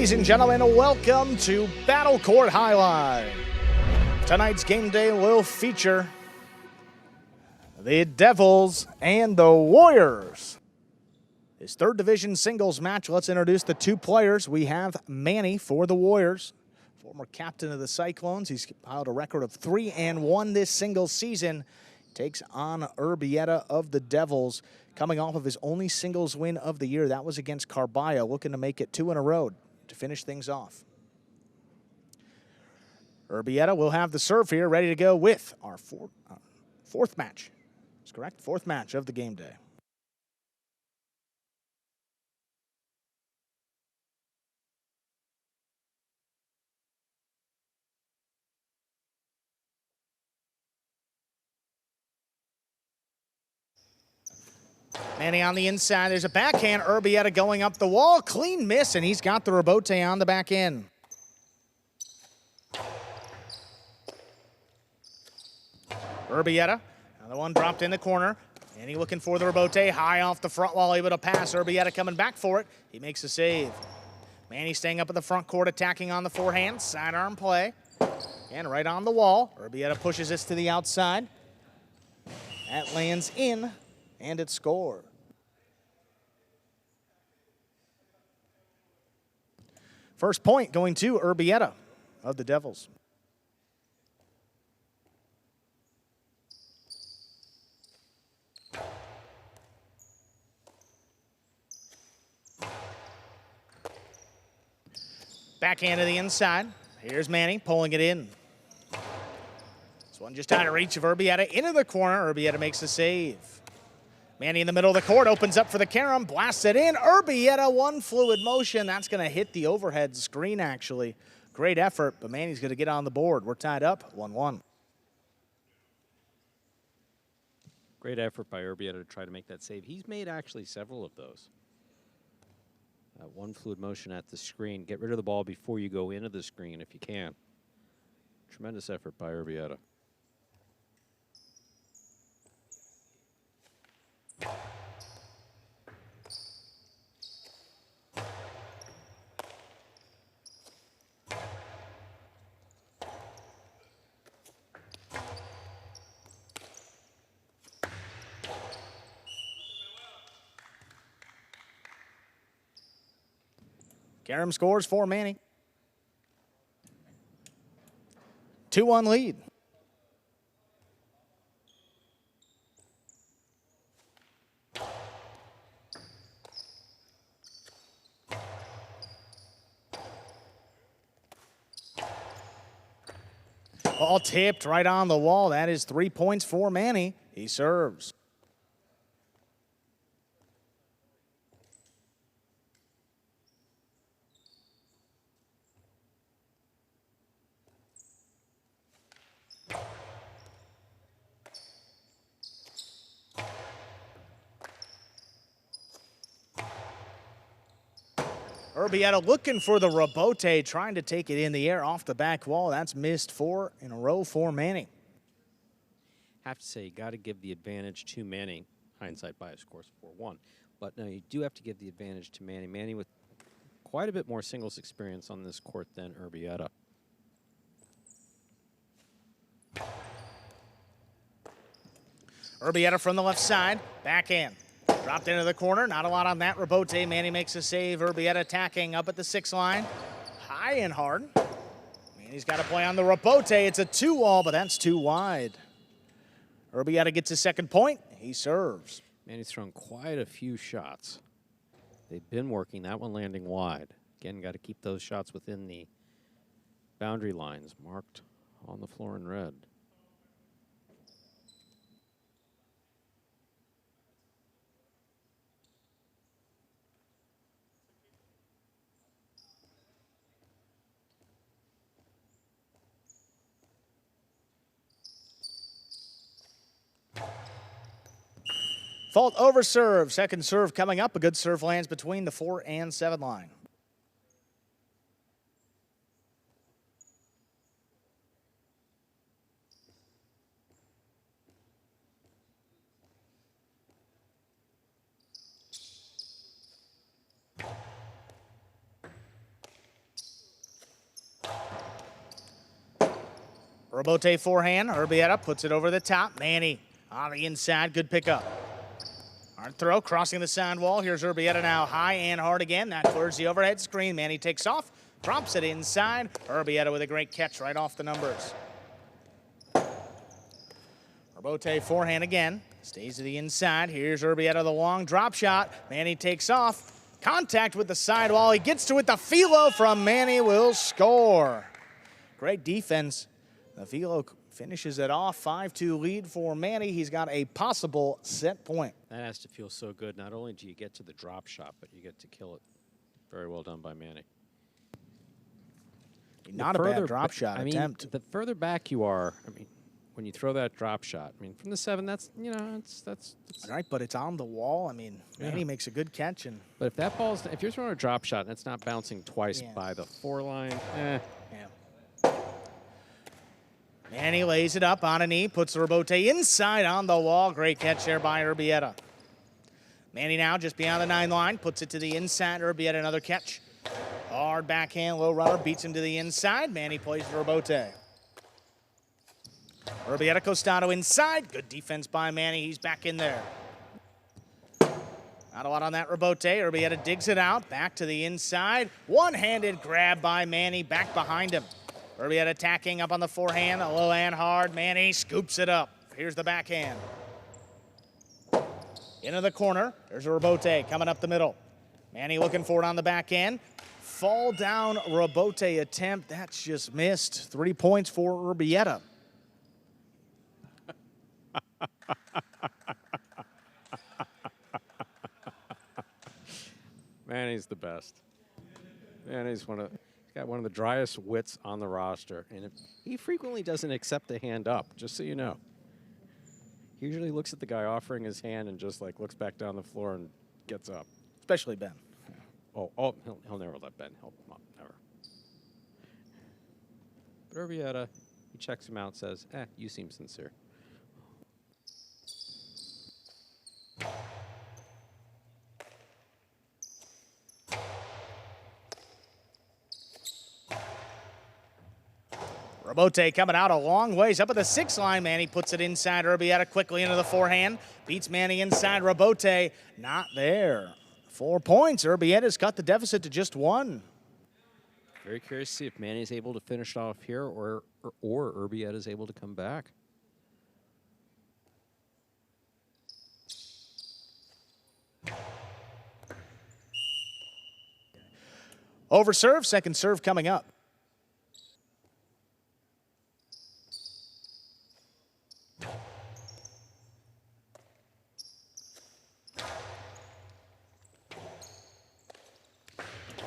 Ladies and gentlemen, welcome to Battle Court Jai-Alai. Tonight's game day will feature the Devils and the Warriors. His third division singles match. Let's introduce the two players. We have Manny for the Warriors, former captain of the Cyclones. He's piled a record of 3-1 this singles season. Takes on Urbieta of the Devils, coming off of his only singles win of the year. That was against Carballo, looking to make it 2 in a row to finish things off. Urbieta will have the serve here, ready to go with our fourth match. That's correct, fourth match of the game day. Manny on the inside. There's a backhand. Urbieta going up the wall. Clean miss, and he's got the rebote on the back end. Urbieta, another one dropped in the corner. Manny looking for the rebote. High off the front wall, able to pass. Urbieta coming back for it. He makes a save. Manny staying up at the front court, attacking on the forehand. Sidearm play. And right on the wall. Urbieta pushes this to the outside. That lands in. And it's scored. First point going to Urbieta of the Devils. Backhand to the inside. Here's Manny pulling it in. This one just out of reach of Urbieta into the corner. Urbieta makes the save. Manny in the middle of the court, opens up for the carom, blasts it in. Urbieta, one fluid motion. That's going to hit the overhead screen, actually. Great effort, but Manny's going to get on the board. We're tied up, 1-1. Great effort by Urbieta to try to make that save. He's made actually several of those. One fluid motion at the screen. Get rid of the ball before you go into the screen if you can. Tremendous effort by Urbieta. Carom scores for Manny. 2-1 lead. Ball tipped right on the wall. That is 3 points for Manny. He serves. Urbieta looking for the rebote, trying to take it in the air off the back wall. That's missed 4 in a row for Manny. Have to say, you got to give the advantage to Manny. Hindsight bias, of course, 4-1. But no, you do have to give the advantage to Manny. Manny with quite a bit more singles experience on this court than Urbieta. Urbieta from the left side, backhand. Dropped into the corner, not a lot on that rebote. Manny makes a save. Urbieta attacking up at the 6 line. High and hard. Manny's got to play on the rebote. It's a 2-wall, but that's too wide. Urbieta gets his second point. He serves. Manny's thrown quite a few shots. They've been working, that one landing wide. Again, got to keep those shots within the boundary lines marked on the floor in red. Fault over serve. Second serve coming up. A good serve lands between the 4 and 7 line. Urbieta forehand. Urbieta puts it over the top. Manny on the inside. Good pickup. Hard throw, crossing the side wall. Here's Urbieta now high and hard again. That clears the overhead screen. Manny takes off, drops it inside. Urbieta with a great catch right off the numbers. Urbieta forehand again. Stays to the inside. Here's Urbieta, the long drop shot. Manny takes off. Contact with the sidewall. He gets to it. The Philo from Manny will score. Great defense. The Philo finishes it off. 5-2 lead for Manny. He's got a possible set point. That has to feel so good. Not only do you get to the drop shot, but you get to kill it. Very well done by Manny. Not a bad drop shot attempt. The further back you are, when you throw that drop shot, from the 7, that's that's right, but it's on the wall. Manny makes a good catch, but if you're throwing a drop shot and it's not bouncing twice by the 4 line, Manny lays it up on a knee, puts Urbieta inside on the wall. Great catch there by Urbieta. Manny now just beyond the 9 line, puts it to the inside. Urbieta another catch. Hard backhand, low runner, beats him to the inside. Manny plays for Urbieta. Urbieta Costado inside. Good defense by Manny. He's back in there. Not a lot on that Urbieta. Urbieta digs it out. Back to the inside. One-handed grab by Manny. Back behind him. Urbieta attacking up on the forehand. Low and hard. Manny scoops it up. Here's the backhand. Into the corner. There's Urbieta coming up the middle. Manny looking for it on the backhand. Fall down Urbieta attempt. That's just missed. 3 points for Urbieta. Manny's the best. Manny's got one of the driest wits on the roster, and he frequently doesn't accept a hand up, just so you know. He usually looks at the guy offering his hand and just looks back down the floor and gets up. Especially Ben. Oh, he'll never let Ben help him up, never. But Urbieta, he checks him out, says, you seem sincere. Urbieta coming out a long ways up at the 6 line. Manny puts it inside. Urbieta quickly into the forehand. Beats Manny inside. Urbieta not there. 4 points. Urbieta's cut the deficit to just 1. Very curious to see if Manny's able to finish off here or Urbieta's able to come back. Over serve. Second serve coming up.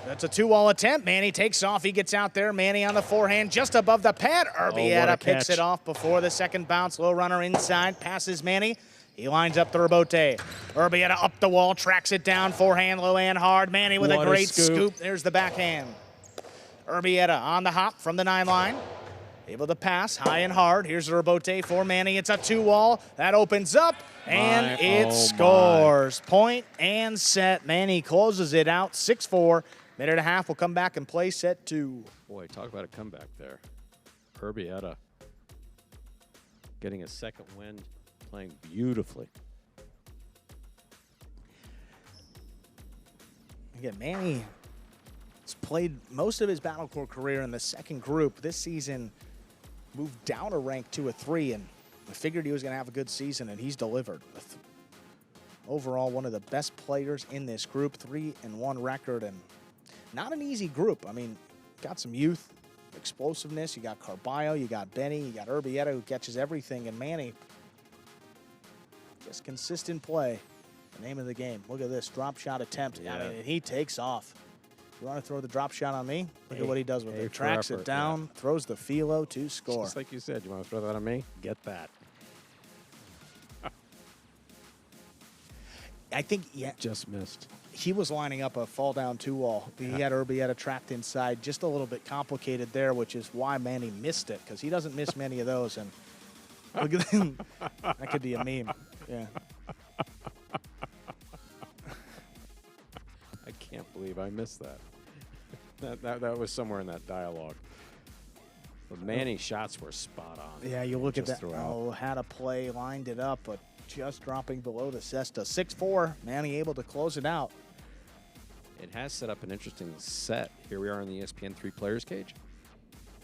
That's a 2-wall attempt. Manny takes off. He gets out there. Manny on the forehand just above the pad. Urbieta picks it off before the second bounce. Low runner inside. Passes Manny. He lines up the Urbieta. Urbieta up the wall. Tracks it down. Forehand low and hard. Manny with a great scoop. There's the backhand. Urbieta on the hop from the 9 line. Able to pass high and hard. Here's the Urbieta for Manny. It's a 2-wall. That opens up. And it scores. Point and set. Manny closes it out. 6-4. Minute and a half. We'll come back and play set 2. Boy, talk about a comeback there. Urbieta getting a second wind, playing beautifully. Again, Manny has played most of his Battle Court career in the second group. This season moved down a rank to a 3, and I figured he was going to have a good season, and he's delivered. Overall, one of the best players in this group, 3-1 record, and not an easy group. Got some youth, explosiveness. You got Carballo, you got Benny, you got Urbieta who catches everything, and Manny, just consistent play. The name of the game. Look at this drop shot attempt. Yeah. He takes off. You want to throw the drop shot on me? Look at what he does with it. Tracks it down, throws the Philo to score. Just like you said, you want to throw that on me? Get that. I think, just missed. He was lining up a fall down 2-wall. He had Urbieta tracked inside, just a little bit complicated there, which is why Manny missed it, because he doesn't miss many of those. And look at him. That could be a meme. Yeah. I can't believe I missed that. That was somewhere in that dialogue. But Manny's shots were spot on. Yeah, you look at that. Throughout. Oh, had a play, lined it up, but just dropping below the cesta. 6-4, Manny able to close it out. It has set up an interesting set. Here we are in the ESPN 3 players cage.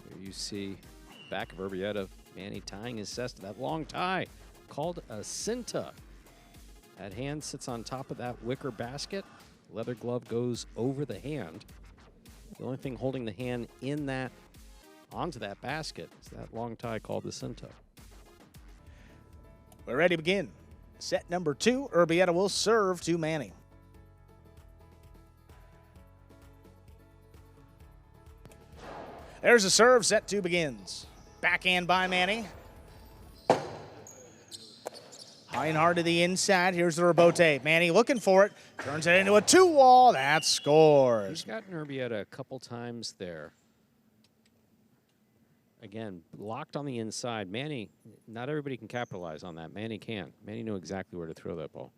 Here you see back of Urbieta, Manny tying his cesta. That long tie called a cinta. That hand sits on top of that wicker basket. Leather glove goes over the hand. The only thing holding the hand in that onto that basket is that long tie called the cinta. We're ready to begin. Set number 2, Urbieta will serve to Manny. There's a serve, set 2 begins. Backhand by Manny. High and hard to the inside. Here's the rebote. Manny looking for it. Turns it into a 2-wall. That scores. He's gotten Urbieta a couple times there. Again, locked on the inside. Manny, not everybody can capitalize on that. Manny can. Manny knew exactly where to throw that ball.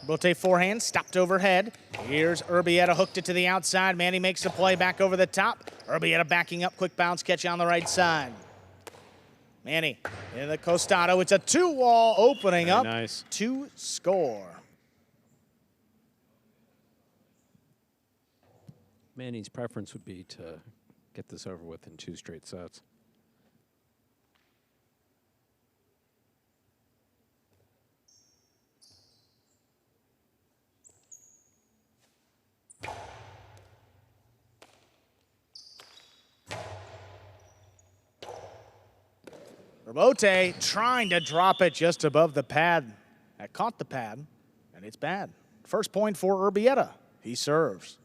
Bote forehand, stopped overhead. Here's Urbieta, hooked it to the outside. Manny makes a play back over the top. Urbieta backing up, quick bounce catch on the right side. Manny in the costado. It's a 2-wall opening Very up nice. to score. Manny's preference would be to get this over with in 2 straight sets. Rebote trying to drop it just above the pad. That caught the pad, and it's bad. First point for Urbieta. He serves.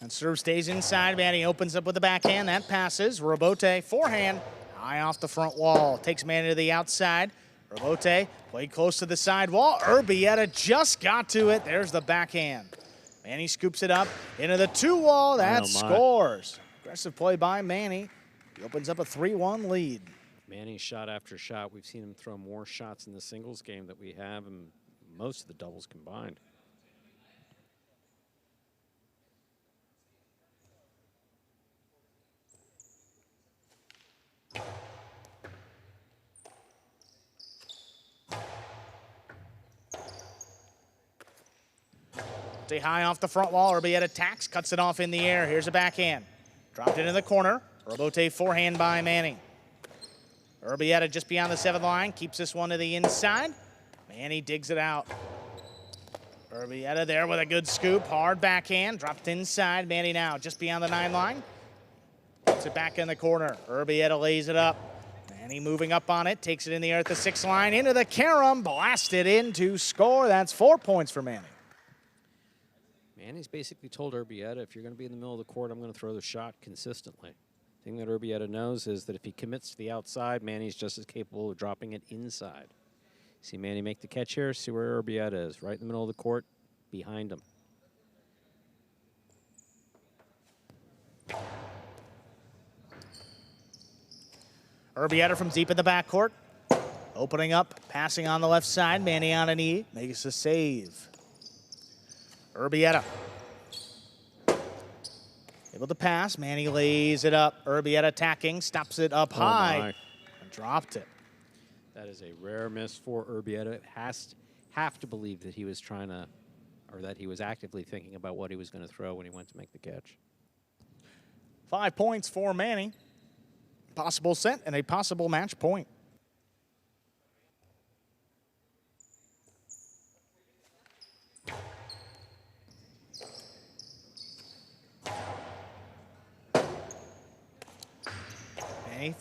And serve stays inside. Manny opens up with the backhand. That passes. Rebote forehand. High off the front wall. Takes Manny to the outside. Rebote played close to the side wall. Urbieta just got to it. There's the backhand. Manny scoops it up into the 2-wall. That scores. Aggressive play by Manny. He opens up a 3-1 lead. Manny shot after shot. We've seen him throw more shots in the singles game that we have in most of the doubles combined. Stay high off the front wall. Urbieta attacks, cuts it off in the air. Here's a backhand. Dropped it in the corner. Rebote forehand by Manny. Urbieta just beyond the 7th line. Keeps this one to the inside. Manny digs it out. Urbieta there with a good scoop. Hard backhand. Dropped inside. Manny now just beyond the 9 line. Puts it back in the corner. Urbieta lays it up. Manny moving up on it. Takes it in the air at the 6th line. Into the carom. Blasted in to score. That's 4 points for Manny. Manny's basically told Urbieta, if you're going to be in the middle of the court, I'm going to throw the shot consistently. The thing that Urbieta knows is that if he commits to the outside, Manny's just as capable of dropping it inside. See Manny make the catch here. See where Urbieta is. Right in the middle of the court, behind him. Urbieta from deep in the backcourt. Opening up, passing on the left side. Manny on a knee, makes a save. Urbieta. Able to pass. Manny lays it up. Urbieta attacking, stops it up high, and dropped it. That is a rare miss for Urbieta. Have to believe that he was trying to, or that he was actively thinking about what he was going to throw when he went to make the catch. 5 points for Manny. Possible set and a possible match point.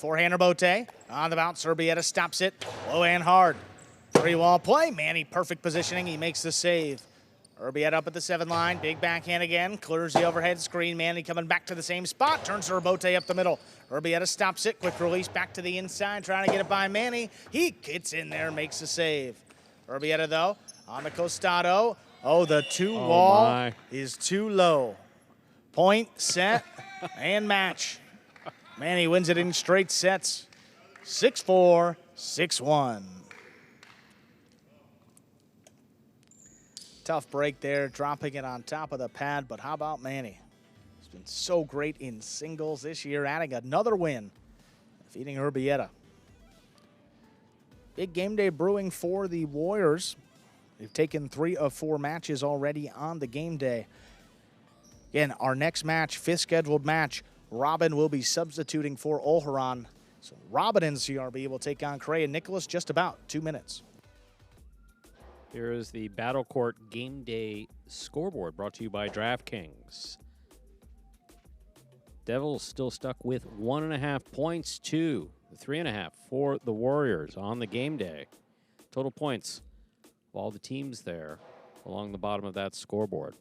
Forehander Bote on the bounce. Urbieta stops it. Low and hard. 3-wall play. Manny perfect positioning. He makes the save. Urbieta up at the 7 line. Big backhand again. Clears the overhead screen. Manny coming back to the same spot. Turns to Urbieta up the middle. Urbieta stops it. Quick release back to the inside. Trying to get it by Manny. He gets in there. Makes the save. Urbieta though on the costado. Oh, the 2-wall is too low. Point, set, and match. Manny wins it in straight sets. 6-4, 6-1. Tough break there, dropping it on top of the pad, but how about Manny? He's been so great in singles this year, adding another win, defeating Urbieta. Big game day brewing for the Warriors. They've taken 3 of 4 matches already on the game day. Again, our next match, 5th scheduled match, Robin will be substituting for Olharan. So Robin and CRB will take on Cray and Nicholas just about 2 minutes. Here is the Battle Court Game Day scoreboard brought to you by DraftKings. Devils still stuck with 1.5 points to the 3.5 for the Warriors on the game day. Total points of all the teams there along the bottom of that scoreboard.